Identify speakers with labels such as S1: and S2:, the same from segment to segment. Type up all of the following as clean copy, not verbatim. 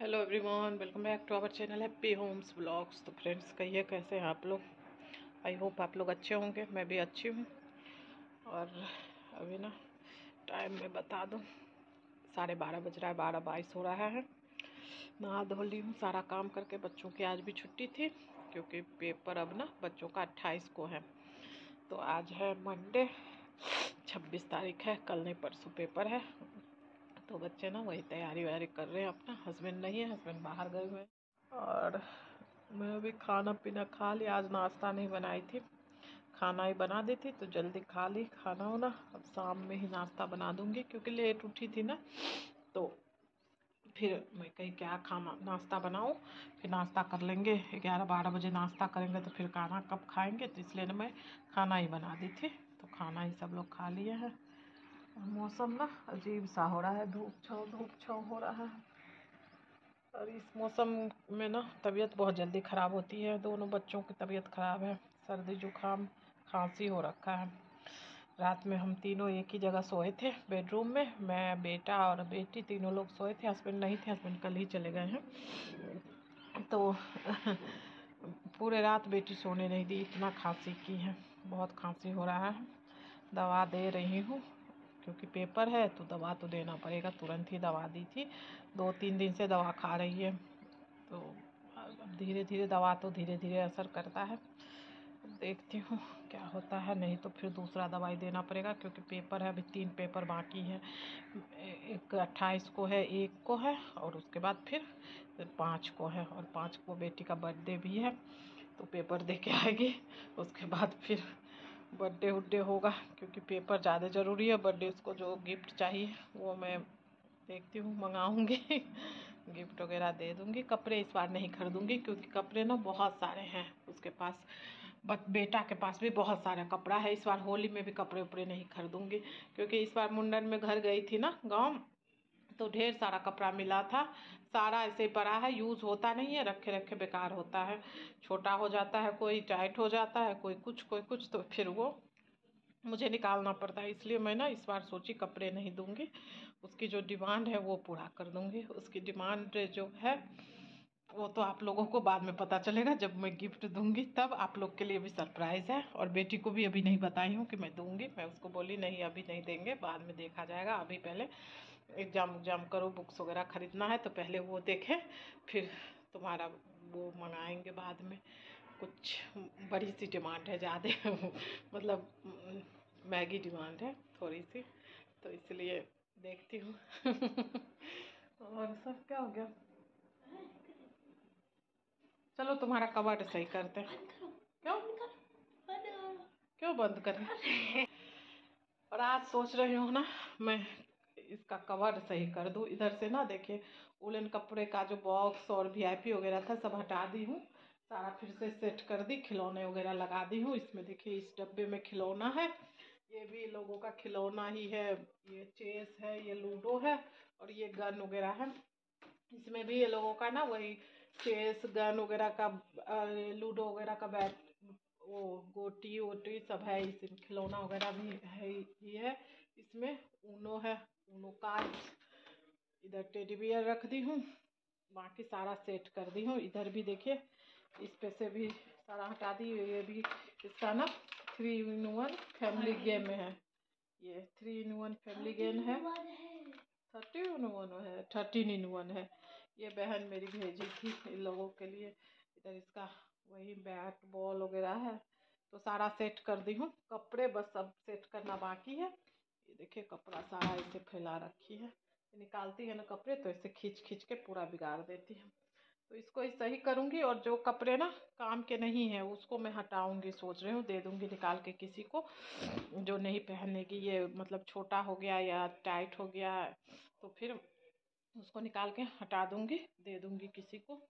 S1: Hello everyone, welcome back to our channel Happy Homes Blogs. तो friends, कहिए कैसे हैं आप लोग। आई होप आप लोग अच्छे होंगे, मैं भी अच्छी हूँ। और अभी ना टाइम में बता दूँ, 12:30 बज रहा है, 12:22 हो रहा है। नहा धो ली हूँ, सारा काम करके। बच्चों की आज भी छुट्टी थी क्योंकि पेपर अब ना बच्चों का 28 को है। तो आज है मंडे, 26 तारीख है, कल नहीं परसों पेपर है। तो बच्चे ना वही तैयारी वैयारी कर रहे हैं अपना। हस्बैंड नहीं है, हस्बैंड बाहर गए हुए हैं। और मैं भी खाना पीना खा लिया। आज नाश्ता नहीं बनाई थी, खाना ही बना दी थी तो जल्दी खा ली खाना हो ना। अब शाम में ही नाश्ता बना दूंगी क्योंकि लेट उठी थी ना। तो फिर मैं कहीं क्या खाना नाश्ता बनाऊं, फिर नाश्ता कर लेंगे। 11-12 बजे नाश्ता करेंगे तो फिर खाना कब खाएंगे, तो इसलिए ना मैं खाना ही बना दी थी। तो खाना ही सब लोग खा लिए हैं। मौसम ना अजीब सा हो रहा है, धूप छाँव हो रहा है। और इस मौसम में ना तबीयत बहुत जल्दी ख़राब होती है। दोनों बच्चों की तबीयत ख़राब है, सर्दी जुकाम खांसी हो रखा है। रात में हम तीनों एक ही जगह सोए थे बेडरूम में, मैं बेटा और बेटी तीनों लोग सोए थे। हस्बैंड नहीं थे, हस्बैंड कल ही चले गए हैं। तो पूरे रात बेटी सोने नहीं दी, इतना खांसी की है, बहुत खांसी हो रहा है। दवा दे रही हूँ क्योंकि पेपर है तो दवा तो देना पड़ेगा। तुरंत ही दवा दी थी, 2-3 दिन से दवा खा रही है। तो अब धीरे धीरे दवा तो धीरे धीरे असर करता है। देखती हूँ क्या होता है, नहीं तो फिर दूसरा दवाई देना पड़ेगा क्योंकि पेपर है। अभी 3 पेपर बाकी है, एक 28 को है, 1 को है और उसके बाद फिर 5 को है। और 5 को बेटी का बर्थडे भी है, तो पेपर दे के आएगी। उसके बाद फिर बर्थडे उड्डे होगा क्योंकि पेपर ज़्यादा ज़रूरी है। बर्थडे उसको जो गिफ्ट चाहिए वो मैं देखती हूँ मंगाऊँगी। गिफ्ट वगैरह दे दूँगी। कपड़े इस बार नहीं खरीदूँगी क्योंकि कपड़े ना बहुत सारे हैं उसके पास। बट बेटा के पास भी बहुत सारा कपड़ा है। इस बार होली में भी कपड़े उपड़े नहीं खरीदूँगी क्योंकि इस बार मुंडन में घर गई थी ना गाँव, तो ढेर सारा कपड़ा मिला था। सारा ऐसे ही पड़ा है, यूज़ होता नहीं है, रखे रखे बेकार होता है। छोटा हो जाता है, कोई टाइट हो जाता है, कोई कुछ, तो फिर वो मुझे निकालना पड़ता है। इसलिए मैं ना इस बार सोची कपड़े नहीं दूंगी, उसकी जो डिमांड है वो पूरा कर दूंगी। उसकी डिमांड जो है वो तो आप लोगों को बाद में पता चलेगा जब मैं गिफ्ट दूंगी, तब आप लोग के लिए भी सरप्राइज़ है। और बेटी को भी अभी नहीं बताई हूँ कि मैं दूंगी। मैं उसको बोली नहीं अभी नहीं देंगे, बाद में देखा जाएगा। अभी पहले एग्जाम करो, बुक्स वगैरह खरीदना है तो पहले वो देखें, फिर तुम्हारा वो मंगाएंगे बाद में। कुछ बड़ी सी डिमांड है, ज़्यादा मतलब मैगी डिमांड है थोड़ी सी, तो इसलिए देखती हूँ। और सब क्या हो गया, चलो तुम्हारा कवर्ड सही करते हैं। क्यों क्यों बंद करें। और आज सोच रही हूँ ना मैं इसका कवर सही कर दूँ। इधर से ना देखिए, वुलन कपड़े का जो बॉक्स और वीआईपी वगैरह था सब हटा दी हूँ, सारा फिर से सेट कर दी, खिलौने वगैरह लगा दी हूँ। इसमें देखिए इस डब्बे में खिलौना है, ये भी लोगों का खिलौना ही है। ये चेस है, ये लूडो है और ये गन वगैरह है। इसमें भी ये लोगों का ना वही चेस गन वगैरह का, लूडो वगैरह का बैट, वो गोटी वोटी सब है। इसमें खिलौना वगैरह भी है ही है। इसमें ऊनो है, ऊनो कार्ड। इधर टेडी बियर रख दी हूँ, बाकी सारा सेट कर दी हूँ। इधर भी देखिए इस पे से भी सारा हटा दी। ये भी इसका ना 3-in-1 फैमिली गेम है। ये 3-in-1 फैमिली गेम है, 13-in-1 है। ये बहन मेरी भेजी थी इन लोगों के लिए। इधर इसका वही बैट बॉल वगैरह है, तो सारा सेट कर दी हूँ। कपड़े बस अब सेट करना बाकी है। ये देखिए कपड़ा सारा ऐसे फैला रखी है, निकालती है ना कपड़े तो ऐसे खींच खींच के पूरा बिगाड़ देती है। तो इसको सही करूँगी और जो कपड़े ना काम के नहीं है उसको मैं हटाऊँगी। सोच रही हूँ दे दूँगी निकाल के किसी को जो नहीं पहनेगी। ये मतलब छोटा हो गया या टाइट हो गया तो फिर उसको निकाल के हटा दूँगी, दे दूँगी किसी को।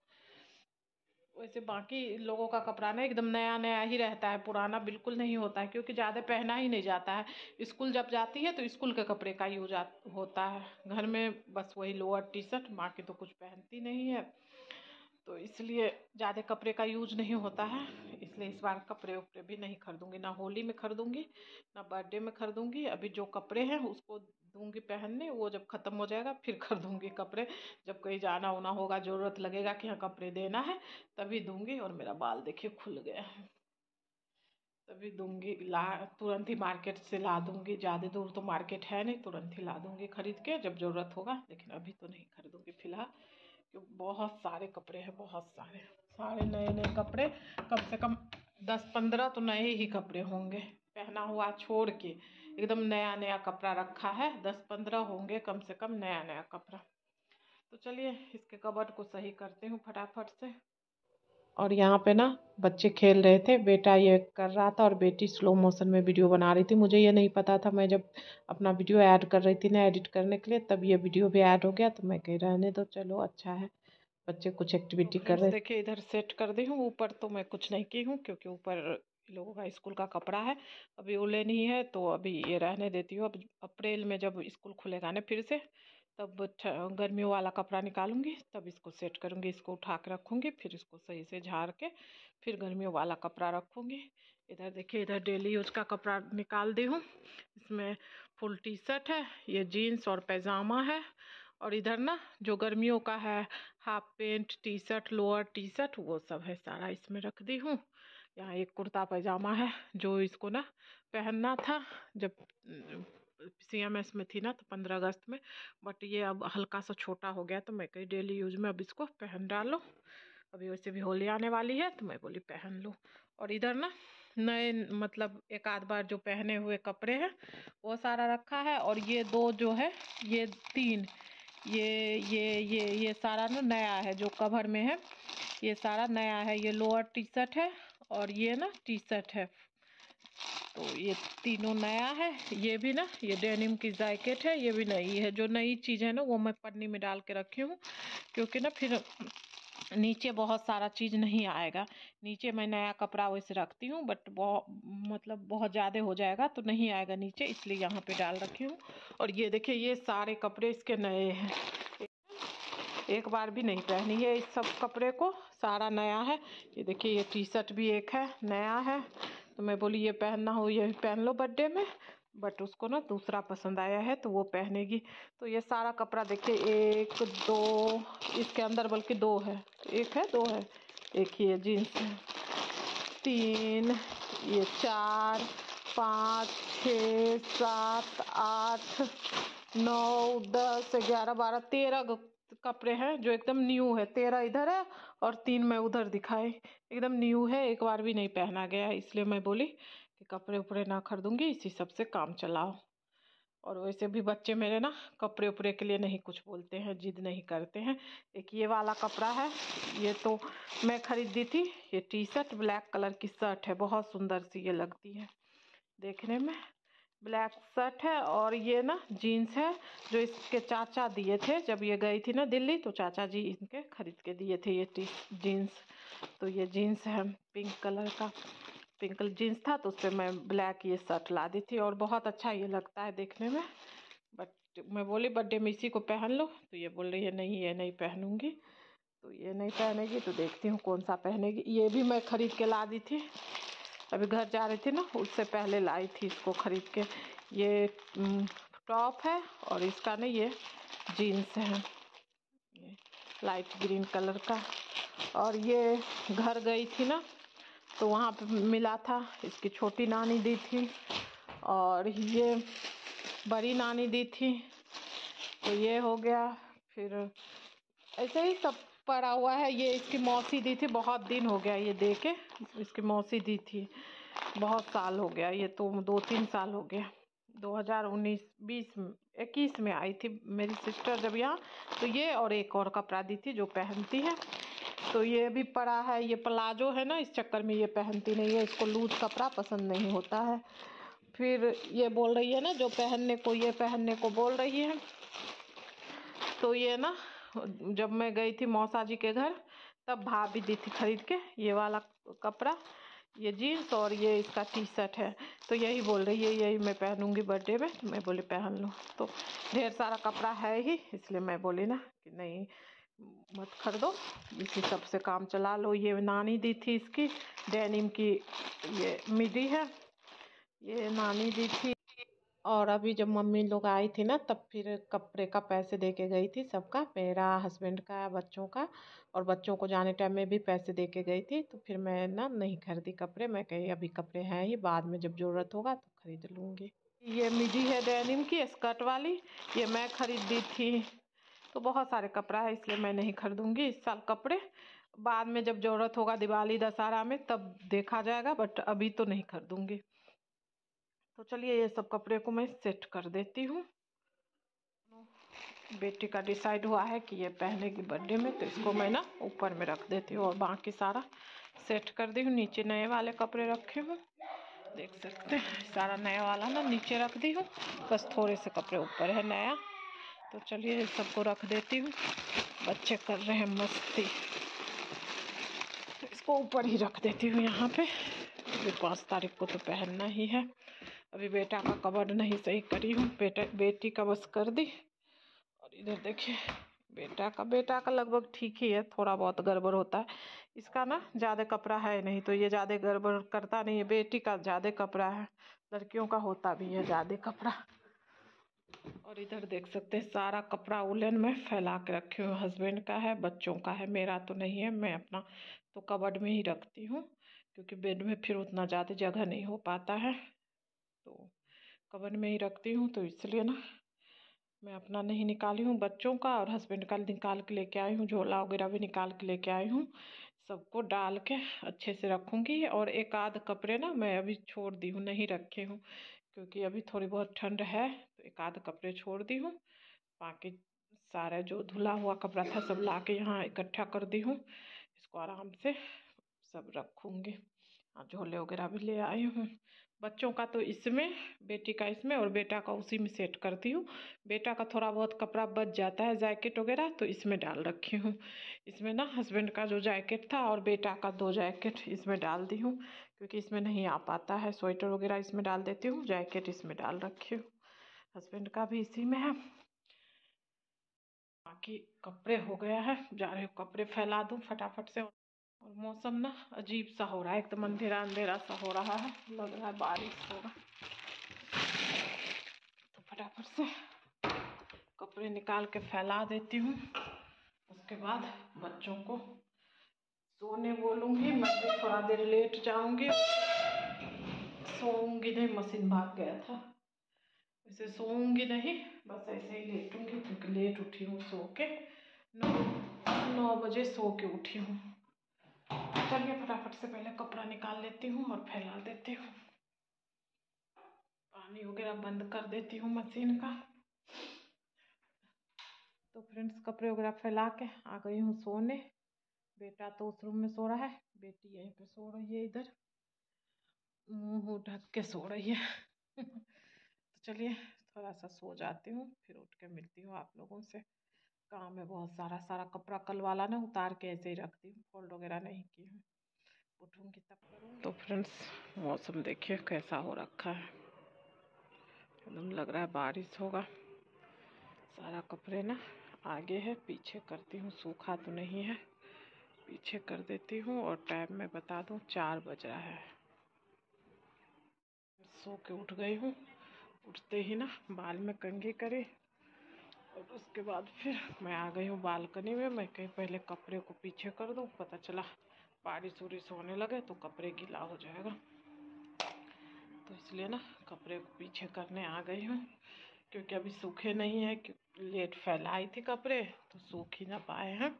S1: वैसे बाकी लोगों का कपड़ा ना एकदम नया नया ही रहता है, पुराना बिल्कुल नहीं होता है क्योंकि ज़्यादा पहना ही नहीं जाता है। स्कूल जब जाती है तो स्कूल के कपड़े का यूज होता है, घर में बस वही लोअर टी शर्ट, बाकी तो कुछ पहनती नहीं है। तो इसलिए ज़्यादा कपड़े का यूज नहीं होता है। इसलिए इस बार कपड़े उपड़े भी नहीं खरीदूँगी, ना होली में खरीदूँगी ना बर्थडे में खरीदूँगी। अभी जो कपड़े हैं उसको दूंगी पहनने, वो जब ख़त्म हो जाएगा फिर खरीदूंगी कपड़े। जब कहीं जाना होना होगा, ज़रूरत लगेगा कि हाँ कपड़े देना है, तभी दूंगी। और मेरा बाल देखिए खुल गया है, तभी दूंगी। ला तुरंत ही मार्केट से ला दूंगी, ज़्यादा दूर तो मार्केट है नहीं, तुरंत ही ला दूंगी खरीद के जब ज़रूरत होगा। लेकिन अभी तो नहीं खरीदूंगी फ़िलहाल, क्योंकि बहुत सारे कपड़े हैं, बहुत सारे सारे नए नए कपड़े। कम से कम 10-15 तो नए ही कपड़े होंगे, पहना हुआ छोड़ के एकदम नया नया कपड़ा रखा है। 10-15 होंगे कम से कम नया नया कपड़ा। तो चलिए इसके कबर्ड को सही करती हूँ फटाफट से। और यहाँ पे ना बच्चे खेल रहे थे, बेटा ये कर रहा था और बेटी स्लो मोशन में वीडियो बना रही थी। मुझे ये नहीं पता था, मैं जब अपना वीडियो ऐड कर रही थी ना एडिट करने के लिए, तब ये वीडियो भी ऐड हो गया। तो मैं कह रहने दो, चलो अच्छा है, बच्चे कुछ एक्टिविटी कर रहे। देखिए इधर सेट कर दी हूँ। ऊपर तो मैं कुछ नहीं की हूँ, क्योंकि ऊपर लोगों का स्कूल का कपड़ा है, अभी उले नहीं है, तो अभी ये रहने देती हूँ। अब अप्रैल में जब स्कूल खुलेगा ना फिर से, तब गर्मियों वाला कपड़ा निकालूंगी, तब इसको सेट करूँगी, इसको उठा के रखूँगी, फिर इसको सही से झाड़ के फिर गर्मियों वाला कपड़ा रखूँगी। इधर देखिए, इधर डेली यूज का कपड़ा निकाल दी हूँ। इसमें फुल टी शर्ट है, ये जीन्स और पैजामा है। और इधर ना जो गर्मियों का है, half pant, T shirt, lower T shirt, वो सब है, सारा इसमें रख दी हूँ। यहाँ एक कुर्ता पैजामा है, जो इसको ना पहनना था जब CMS में थी ना, तो 15 अगस्त में। बट ये अब हल्का सा छोटा हो गया, तो मैं कही डेली यूज में अब इसको पहन डालो। अभी वैसे भी होली आने वाली है, तो मैं बोली पहन लो। और इधर ना नए, मतलब एक आध बार जो पहने हुए कपड़े हैं वो सारा रखा है। और ये दो जो है, ये तीन, ये सारा ना नया है, जो कवर में है ये सारा नया है। ये लोअर टी शर्ट है और ये ना टी शर्ट है, तो ये तीनों नया है। ये भी ना, ये डेनिम की जैकेट है, ये भी नई है। जो नई चीज़ है ना वो मैं पन्नी में डाल के रखी हूँ, क्योंकि ना फिर नीचे बहुत सारा चीज़ नहीं आएगा। नीचे मैं नया कपड़ा वैसे रखती हूँ, बट बहुत ज़्यादा हो जाएगा तो नहीं आएगा नीचे, इसलिए यहाँ पे डाल रखी हूँ। और ये देखिए, ये सारे कपड़े इसके नए हैं, एक बार भी नहीं पहनी है इस सब कपड़े को, सारा नया है। ये देखिए, ये टी शर्ट भी एक है, नया है। तो मैं बोली ये पहनना हो ये पहन लो बर्थडे में, बट उसको ना दूसरा पसंद आया है तो वो पहनेगी। तो ये सारा कपड़ा देखिए, 1 2 इसके अंदर, बल्कि 2 है, 1 है 2 है, एक ही है जीन्स है, 3, ये 4 5 6 7 8 9 10 11 12 13 कपड़े हैं जो एकदम न्यू है। 13 इधर है और 3 मैं उधर दिखाई, एकदम न्यू है, एक बार भी नहीं पहना गया। इसलिए मैं बोली कि कपड़े उपड़े ना खरीदूंगी, इसी सब से काम चलाओ। और वैसे भी बच्चे मेरे ना कपड़े उपड़े के लिए नहीं कुछ बोलते हैं, जिद नहीं करते हैं। एक ये वाला कपड़ा है, ये तो मैं खरीदी थी। ये टी शर्ट ब्लैक कलर की शर्ट है, बहुत सुंदर सी ये लगती है देखने में, ब्लैक शर्ट है। और ये ना जीन्स है, जो इसके चाचा दिए थे जब ये गई थी ना दिल्ली, तो चाचा जी इनके खरीद के दिए थे ये जीन्स। तो ये जीन्स है पिंक कलर का, पिंक जीन्स था, तो उससे मैं ब्लैक ये शर्ट ला दी थी, और बहुत अच्छा ये लगता है देखने में। बट मैं बोली बर्थडे में इसी को पहन लो, तो ये बोल रही है नहीं ये नहीं पहनूंगी। तो ये नहीं पहनेगी, तो देखती हूँ कौन सा पहनेगी। ये भी मैं खरीद के ला दी थी, अभी घर जा रही थी ना, उससे पहले लाई थी इसको खरीद के। ये टॉप है और इसका ना ये जीन्स है, ये लाइट ग्रीन कलर का। और ये घर गई थी ना, तो वहाँ पे मिला था, इसकी छोटी नानी दी थी और ये बड़ी नानी दी थी, तो ये हो गया। फिर ऐसे ही सब पड़ा हुआ है। ये इसकी मौसी दी थी, बहुत दिन हो गया ये दे के, इसकी मौसी दी थी, बहुत साल हो गया, ये तो 2-3 साल हो गया। 2019-20 में आई थी मेरी सिस्टर जब यहाँ, तो ये और एक और कपड़ा दी थी जो पहनती है। तो ये भी पड़ा है, ये प्लाजो है ना, इस चक्कर में ये पहनती नहीं है, इसको लूज कपड़ा पसंद नहीं होता है। फिर ये बोल रही है ना, जो पहनने को, ये पहनने को बोल रही है। तो ये ना, जब मैं गई थी मौसा जी के घर, तब भाभी दी थी खरीद के ये वाला कपड़ा, ये जीन्स और ये इसका टी शर्ट है। तो यही बोल रही है यही मैं पहनूंगी बर्थडे में, तो मैं बोली पहन लो। तो ढेर सारा कपड़ा है ही, इसलिए मैं बोली ना कि नहीं मत खरीदो, इसी सब से काम चला लो। ये नानी दी थी इसकी डेनिम की, ये मिडी है, ये नानी दी थी। और अभी जब मम्मी लोग आई थी ना, तब फिर कपड़े का पैसे दे के गई थी सबका, मेरा, हस्बैंड का, बच्चों का। और बच्चों को जाने टाइम में भी पैसे दे के गई थी। तो फिर मैं ना नहीं खरीदी कपड़े, मैं कही अभी कपड़े हैं ही, बाद में जब ज़रूरत होगा तो खरीद लूँगी। ये मिडी है डेनिम की स्कर्ट वाली, ये मैं खरीदी थी। तो बहुत सारे कपड़ा है, इसलिए मैं नहीं खरीदूँगी इस साल कपड़े। बाद में जब ज़रूरत होगा दिवाली दशहरा में तब देखा जाएगा, बट अभी तो नहीं खरीदूँगी। तो चलिए ये सब कपड़े को मैं सेट कर देती हूँ। बेटी का डिसाइड हुआ है कि ये पहनेगी बर्थडे में, तो इसको मैं ना ऊपर में रख देती हूँ और बाकी सारा सेट कर दी हूँ। नीचे नए वाले कपड़े रखे हूँ, देख सकते हैं, सारा नया वाला ना नीचे रख दी हूँ, बस थोड़े से कपड़े ऊपर है नया। तो चलिए ये सबको रख देती हूँ। बच्चे कर रहे हैं मस्ती, इसको ऊपर ही रख देती हूँ यहाँ पे। अभी 5 तारीख को तो पहनना ही है। अभी बेटा का कबर्ड नहीं सही करी हूँ, बेटी का बस कर दी। और इधर देखिए बेटा का लगभग ठीक ही है, थोड़ा बहुत गड़बड़ होता है। इसका ना ज़्यादा कपड़ा है नहीं, तो ये ज़्यादा गड़बड़ करता नहीं है। बेटी का ज़्यादा कपड़ा है, लड़कियों का होता भी है ज़्यादा कपड़ा। और इधर देख सकते हैं सारा कपड़ा उलन में फैला के रखे हुए, हस्बैंड का है, बच्चों का है, मेरा तो नहीं है। मैं अपना तो कबर्ड में ही रखती हूँ, क्योंकि बेड में फिर उतना ज़्यादा जगह नहीं हो पाता है, तो कबर्ड में ही रखती हूँ। तो इसलिए ना मैं अपना नहीं निकाली हूँ, बच्चों का और हस्बैंड का निकाल के लेके आई हूँ, झोला वगैरह भी निकाल के लेके आई हूँ। सबको डाल के अच्छे से रखूँगी। और एक आध कपड़े ना मैं अभी छोड़ दी हूँ, नहीं रखे हूँ, क्योंकि अभी थोड़ी बहुत ठंड है, तो एक आध कपड़े छोड़ दी हूँ। बाकी सारा जो धुला हुआ कपड़ा था सब ला के यहाँ इकट्ठा कर दी हूँ, इसको आराम से सब रखूँगी। झोले वगैरह भी ले आई हूँ। बच्चों का तो इसमें, बेटी का इसमें और बेटा का उसी में सेट करती हूँ। बेटा का थोड़ा बहुत कपड़ा बच जाता है, जैकेट वगैरह, तो इसमें डाल रखी हूँ। इसमें ना हस्बैंड का जो जैकेट था और बेटा का 2 जैकेट इसमें डाल दी हूँ, क्योंकि इसमें नहीं आ पाता है। स्वेटर वगैरह इसमें डाल देती हूँ, जैकेट इसमें डाल रखी हूँ। हस्बैंड का भी इसी में है। बाकी कपड़े हो गया है, जा रही हूँ कपड़े फैला दूँ फटाफट से। और मौसम ना अजीब सा हो रहा है, एकदम अंधेरा अंधेरा सा हो रहा है, लग रहा है बारिश होगा। तो फटाफट से कपड़े निकाल के फैला देती हूँ। उसके बाद बच्चों को सोने बोलूँगी, मैं भी थोड़ा देर लेट जाऊँगी। सोऊंगी नहीं, मशीन भाग गया था, वैसे सोऊंगी नहीं, बस ऐसे ही लेटूंगी, क्योंकि लेट उठी हूँ सो के। 9 बजे सो के उठी हूँ। चलिए फटाफट से पहले कपड़ा निकाल लेती हूँ और फैला देती हूँ। पानी वगैरह बंद कर देती हूँ मशीन का। तो फ्रेंड्स कपड़े वगैरह फैला के आ गई हूँ सोने। बेटा तो उस रूम में सो रहा है, बेटी यहीं पे सो रही है, इधर मुंह ढक के सो रही है। तो चलिए थोड़ा सा सो जाती हूँ, फिर उठ के मिलती हूँ आप लोगों से। काम है बहुत सारा, सारा कपड़ा कल वाला ना उतार के ऐसे ही रखती हूँ, फोल्ड वगैरह नहीं की हूँ, उठूँगी तब करूँगी। तो फ्रेंड्स मौसम देखिए कैसा हो रखा है, एकदम लग रहा है बारिश होगा। सारा कपड़े ना आगे है, पीछे करती हूँ, सूखा तो नहीं है, पीछे कर देती हूँ। और टाइम मैं बता दूँ 4 बज रहा है। सो के उठ गई हूँ, उठते ही ना बाल में कंघी करी, और उसके बाद फिर मैं आ गई हूँ बालकनी में। मैं कहीं पहले कपड़े को पीछे कर दूँ, पता चला बारिश उरिश होने लगे तो कपड़े गीला हो जाएगा, तो इसलिए ना कपड़े को पीछे करने आ गई हूँ। क्योंकि अभी सूखे नहीं है, क्योंकि लेट फैलाई थी कपड़े, तो सूख ही ना पाए हैं,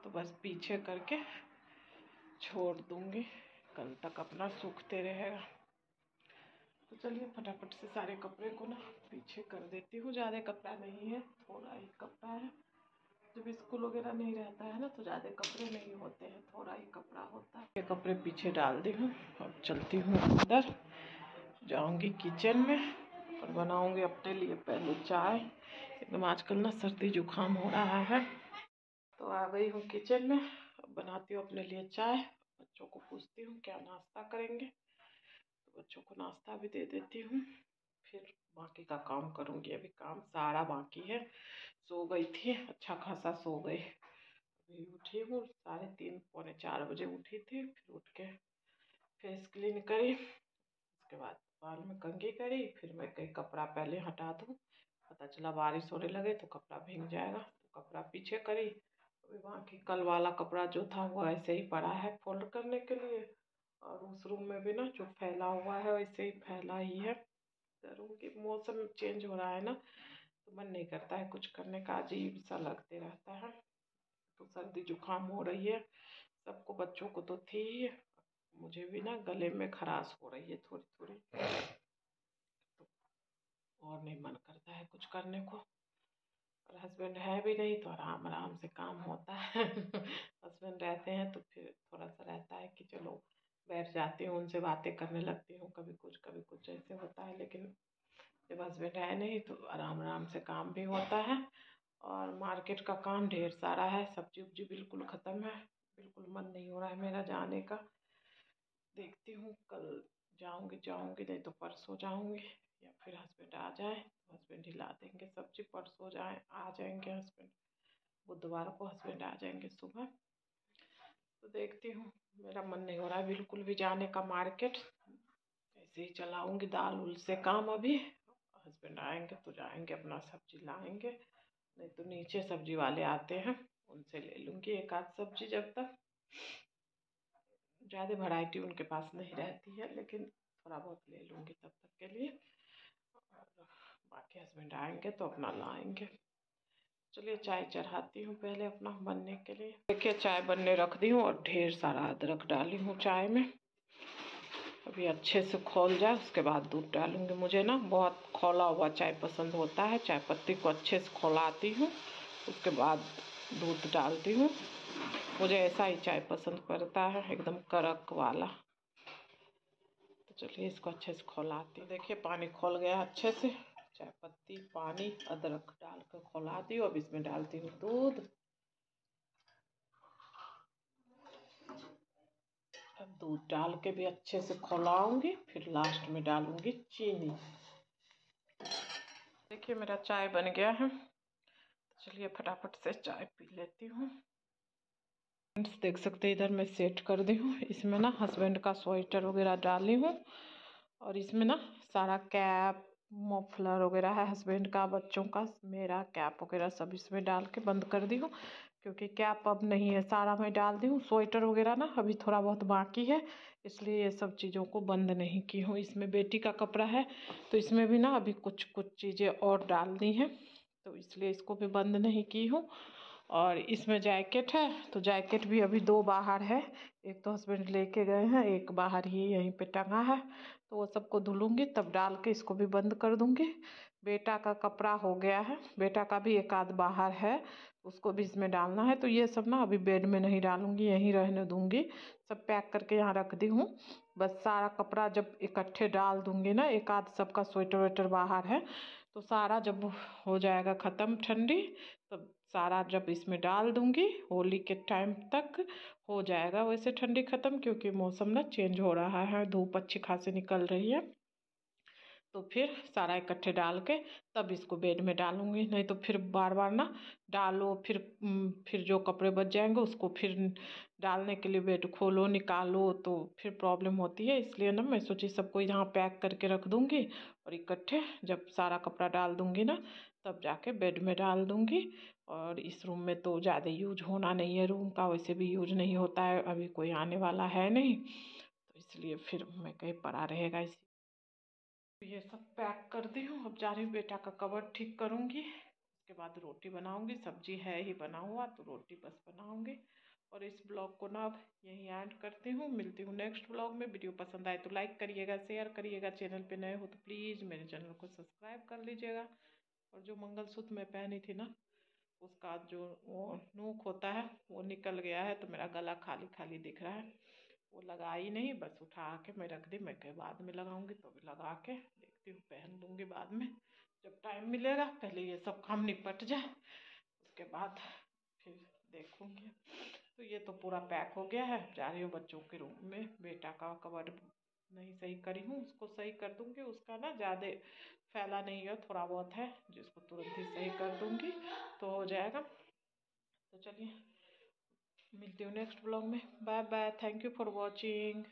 S1: तो बस पीछे करके छोड़ दूँगी, कल तक अपना सूखते रहेगा। तो चलिए फटाफट से सारे कपड़े को ना पीछे कर देती हूँ। ज़्यादा कपड़ा नहीं है, थोड़ा ही कपड़ा है। जब स्कूल वगैरह नहीं रहता है ना, तो ज़्यादा कपड़े नहीं होते हैं, थोड़ा ही कपड़ा होता है। ये कपड़े पीछे डाल दी हूँ, अब चलती हूँ अंदर, जाऊँगी किचन में और बनाऊँगी अपने लिए पहले चाय। एकदम आजकल ना सर्दी जुकाम हो रहा है। तो आ गई हूँ किचन में, अब बनाती हूँ अपने लिए चाय। बच्चों को पूछती हूँ क्या नाश्ता करेंगे, तो बच्चों को नाश्ता भी दे देती हूँ, फिर बाकी का काम करूँगी। अभी काम सारा बाकी है। सो गई थी, अच्छा खासा सो गई, अभी उठी हूँ 3:30 पौने 4 बजे उठी थी। फिर उठ के फेस क्लीन करी, उसके बाद बाल में कंघी करी, फिर मैं कहीं कपड़ा पहले हटा दूँ, पता चला बारिश होने लगे तो कपड़ा भीग जाएगा, तो कपड़ा पीछे करी। अभी वहाँ की कल वाला कपड़ा जो था वो ऐसे ही पड़ा है फोल्ड करने के लिए, और उस रूम में भी ना जो फैला हुआ है वैसे ही फैला ही है। करूँगी, मौसम चेंज हो रहा है ना, तो मन नहीं करता है कुछ करने का, अजीब सा लगते रहता है। तो सर्दी जुकाम हो रही है सबको, बच्चों को तो थी, मुझे भी ना गले में खराश हो रही है थोड़ी थोड़ी, तो और नहीं मन करता है कुछ करने को। और हस्बैंड है भी नहीं तो आराम आराम से काम होता है। हस्बैंड रहते हैं तो फिर थोड़ा सा रहता है कि चलो बैठ जाती हूँ, उनसे बातें करने लगती हूँ, कभी कुछ ऐसे होता है। लेकिन जब हस्बैंड है नहीं तो आराम आराम से काम भी होता है। और मार्केट का काम ढेर सारा है, सब्जी उब्जी बिल्कुल ख़त्म है, बिल्कुल मन नहीं हो रहा है मेरा जाने का। देखती हूँ कल जाऊँगी नहीं तो परसों जाऊँगी, या फिर हस्बैंड आ जाए तो हस्बैंड ही ला देंगे सब्जी। परसों आ जाएंगे हस्बैंड, बुधवार को हस्बैंड आ जाएंगे सुबह। तो देखती हूँ, मेरा मन नहीं हो रहा है बिल्कुल भी जाने का मार्केट। ऐसे ही चलाऊँगी दाल उल से काम अभी, हस्बैंड आएंगे तो जाएंगे अपना सब्जी लाएंगे, नहीं तो नीचे सब्जी वाले आते हैं उनसे ले लूँगी एक आध सब्जी। जब तक ज़्यादा वैरायटी उनके पास नहीं रहती है, लेकिन थोड़ा बहुत ले लूँगी तब तक के लिए। और बाकी हस्बैंड आएंगे तो अपना लाएंगे। चलिए चाय चढ़ाती हूँ पहले अपना बनने के लिए। देखिए चाय बनने रख दी हूँ और ढेर सारा अदरक डाली हूँ चाय में। अभी अच्छे से खौल जाए उसके बाद दूध डालूँगी। मुझे ना बहुत खौला हुआ चाय पसंद होता है, चाय पत्ती को अच्छे से खौलाती हूँ उसके बाद दूध डालती हूँ। मुझे ऐसा ही चाय पसंद पड़ता है, एकदम कड़क वाला। तो चलिए इसको अच्छे से खौलाती हूँ। देखिए पानी खौल गया अच्छे से, चाय पत्ती पानी अदरक डाल कर खौलाती हूँ। अब इसमें डालती हूँ दूध। अब दूध डाल के भी अच्छे से खौलाऊंगी, फिर लास्ट में डालूंगी चीनी। देखिए मेरा चाय बन गया है, चलिए फटाफट से चाय पी लेती हूँ। फ्रेंड्स देख सकते हैं इधर मैं सेट कर दी हूँ, इसमें ना हस्बैंड का स्वेटर वगैरह डाली हूँ, और इसमें ना सारा कैप मफलर वगैरह है हस्बैंड का, बच्चों का, मेरा कैप वगैरह सब इसमें डाल के बंद कर दी हूँ। क्योंकि कैप अब नहीं है, सारा मैं डाल दी हूँ। स्वेटर वगैरह ना अभी थोड़ा बहुत बाकी है, इसलिए ये सब चीज़ों को बंद नहीं की हूँ। इसमें बेटी का कपड़ा है तो इसमें भी ना अभी कुछ कुछ चीज़ें और डालनी है, तो इसलिए इसको भी बंद नहीं की हूँ। और इसमें जैकेट है तो जैकेट भी अभी दो बाहर है, एक तो हस्बैंड लेके गए हैं, एक बाहर ही यहीं पे टंगा है, तो वो सबको धुलूंगी तब डाल के इसको भी बंद कर दूंगी। बेटा का कपड़ा हो गया है, बेटा का भी एक आध बाहर है, उसको भी इसमें डालना है। तो ये सब ना अभी बेड में नहीं डालूंगी, यहीं रहने दूंगी, सब पैक करके यहाँ रख दी हूँ। बस सारा कपड़ा जब इकट्ठे डाल दूंगी ना, एक आध सबका स्वेटर वेटर बाहर है, तो सारा जब हो जाएगा ख़त्म ठंडी, तब सारा जब इसमें डाल दूंगी, होली के टाइम तक हो जाएगा वैसे ठंडी ख़त्म, क्योंकि मौसम ना चेंज हो रहा है, धूप अच्छी खासी निकल रही है। तो फिर सारा इकट्ठे डाल के तब इसको बेड में डालूंगी, नहीं तो फिर बार बार ना डालो, फिर जो कपड़े बच जाएंगे उसको फिर डालने के लिए बेड खोलो निकालो तो फिर प्रॉब्लम होती है। इसलिए ना मैं सोची सबको यहाँ पैक करके रख दूंगी, और इकट्ठे जब सारा कपड़ा डाल दूंगी ना तब जाके बेड में डाल दूंगी। और इस रूम में तो ज़्यादा यूज होना नहीं है, रूम का वैसे भी यूज नहीं होता है, अभी कोई आने वाला है नहीं, तो इसलिए फिर मैं कहीं पड़ा रहेगा इसी। ये सब पैक कर दी हूँ, अब जा रही हूँ बेटा का कवर ठीक करूँगी, उसके बाद रोटी बनाऊँगी। सब्जी है ही बना हुआ तो रोटी बस बनाऊँगी। और इस ब्लॉग को ना अब यहीं एंड करती हूँ, मिलती हूँ नेक्स्ट ब्लॉग में। वीडियो पसंद आए तो लाइक करिएगा, शेयर करिएगा, चैनल पे नए हो तो प्लीज़ मेरे चैनल को सब्सक्राइब कर लीजिएगा। और जो मंगलसूत्र मैं पहनी थी ना, उसका जो वो नोक होता है वो निकल गया है, तो मेरा गला खाली खाली दिख रहा है, वो लगाई नहीं, बस उठा के मैं रख दी। मैं कहीं बाद में लगाऊंगी तो भी लगा के देखती हूँ, पहन लूँगी बाद में जब टाइम मिलेगा। पहले ये सब काम निपट जाए उसके बाद फिर देखूँगी। तो ये तो पूरा पैक हो गया है, जा रही हूँ बच्चों के रूम में। बेटा का कवर नहीं सही करी हूँ, उसको सही कर दूँगी। उसका ना ज़्यादा फैला नहीं है, थोड़ा बहुत है जिसको तुरंत ही सही कर दूँगी तो हो जाएगा। तो चलिए मिलती हूँ नेक्स्ट ब्लॉग में। Bye bye, thank you for watching.